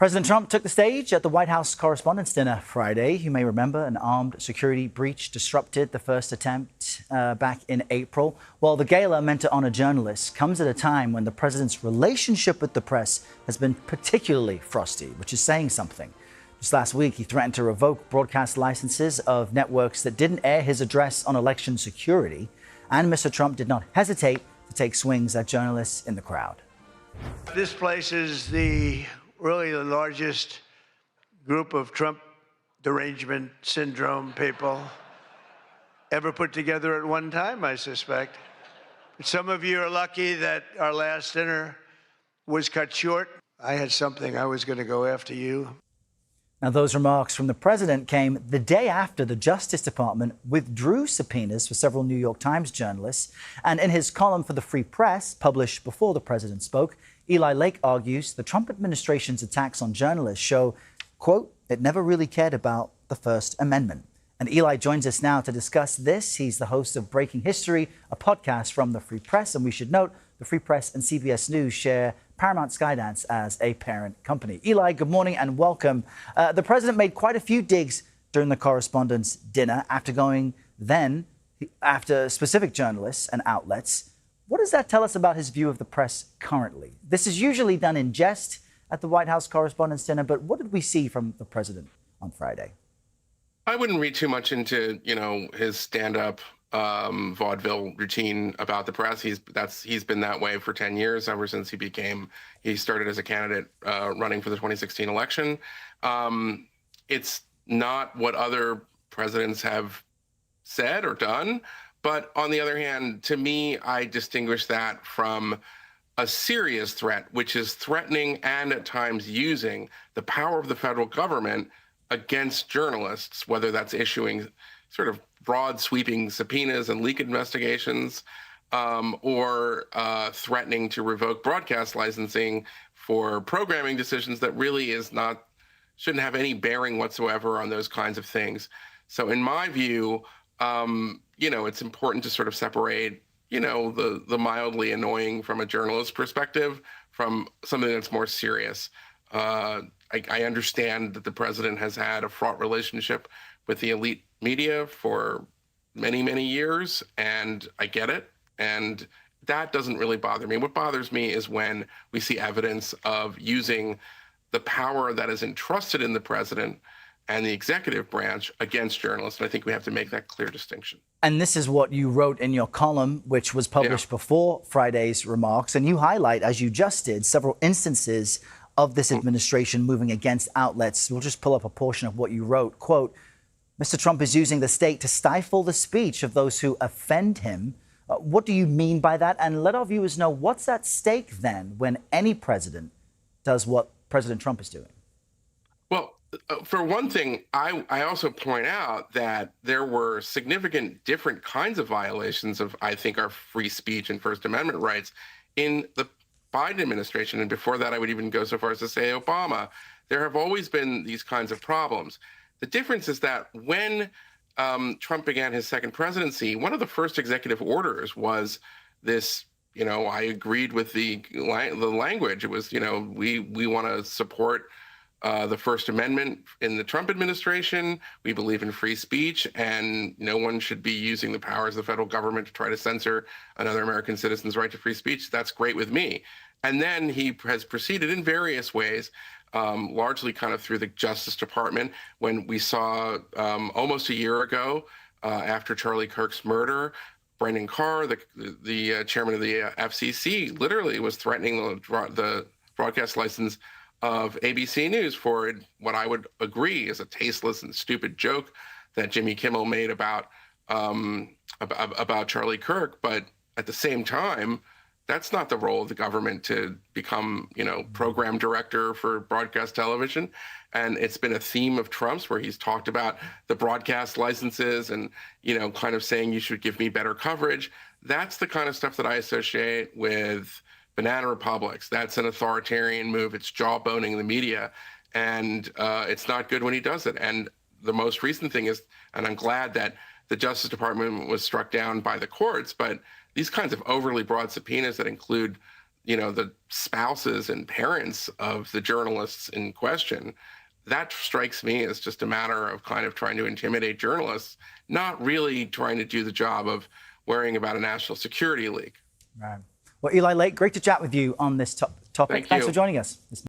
President Trump took the stage at the White House Correspondents Dinner Friday. You may remember an armed security breach disrupted the first attempt back in April. Well, the gala meant to honor journalists comes at a time when the president's relationship with the press has been particularly frosty, which is saying something. Just last week, he threatened to revoke broadcast licenses of networks that didn't air his address on election security. And Mr. Trump did not hesitate to take swings at journalists in the crowd. This place is really the largest group of Trump derangement syndrome people ever put together at one time, I suspect. But some of you are lucky that our last dinner was cut short. I had something I was going to go after you. Now, those remarks from the president came the day after the Justice Department withdrew subpoenas for several New York Times journalists. And in his column for the Free Press, published before the president spoke, Eli Lake argues the Trump administration's attacks on journalists show, quote, it never really cared about the First Amendment. And Eli joins us now to discuss this. He's the host of Breaking History, a podcast from the Free Press. And we should note the Free Press and CBS News share Paramount Skydance as a parent company. Eli, good morning and welcome. The president made quite a few digs during the Correspondents' Dinner after going then after specific journalists and outlets. What does that tell us about his view of the press currently? This is usually done in jest at the White House Correspondents' Dinner, but what did we see from the president on Friday? I wouldn't read too much into, his stand-up vaudeville routine about the press. He's been that way for 10 years, ever since he started as a candidate running for the 2016 election. It's not what other presidents have said or done. But on the other hand, to me, I distinguish that from a serious threat, which is threatening and at times using the power of the federal government against journalists, whether that's issuing sort of broad sweeping subpoenas and leak investigations, or threatening to revoke broadcast licensing for programming decisions that really shouldn't have any bearing whatsoever on those kinds of things. So in my view, it's important to sort of separate, the mildly annoying from a journalist's perspective from something that's more serious. I understand that the president has had a fraught relationship with the elite media for many, many years, and I get it. And that doesn't really bother me. What bothers me is when we see evidence of using the power that is entrusted in the president and the executive branch against journalists. And I think we have to make that clear distinction. And this is what you wrote in your column, which was published before Friday's remarks. And you highlight, as you just did, several instances of this administration moving against outlets. We'll just pull up a portion of what you wrote. Quote, Mr. Trump is using the state to stifle the speech of those who offend him. What do you mean by that? And let our viewers know, what's at stake then when any president does what President Trump is doing? Well, for one thing, I also point out that there were significant different kinds of violations of, I think, our free speech and First Amendment rights in the Biden administration. And before that, I would even go so far as to say Obama. There have always been these kinds of problems. The difference is that when Trump began his second presidency, one of the first executive orders was this, I agreed with the language. It was, we want to support the First Amendment in the Trump administration. We believe in free speech, and no one should be using the powers of the federal government to try to censor another American citizen's right to free speech. That's great with me. And then he has proceeded in various ways, largely kind of through the Justice Department, when we saw almost a year ago, after Charlie Kirk's murder, Brendan Carr, the chairman of the FCC, literally was threatening the broadcast license of ABC News for what I would agree is a tasteless and stupid joke that Jimmy Kimmel made about Charlie Kirk. But at the same time, that's not the role of the government to become, program director for broadcast television. And it's been a theme of Trump's where he's talked about the broadcast licenses and, kind of saying you should give me better coverage. That's the kind of stuff that I associate with banana republics. That's an authoritarian move. It's jawboning the media. And it's not good when he does it. And the most recent thing is, and I'm glad that the Justice Department was struck down by the courts, but these kinds of overly broad subpoenas that include the spouses and parents of the journalists in question, that strikes me as just a matter of kind of trying to intimidate journalists, not really trying to do the job of worrying about a national security leak. Right. Well, Eli Lake, great to chat with you on this topic. Thank Thanks you. for joining us.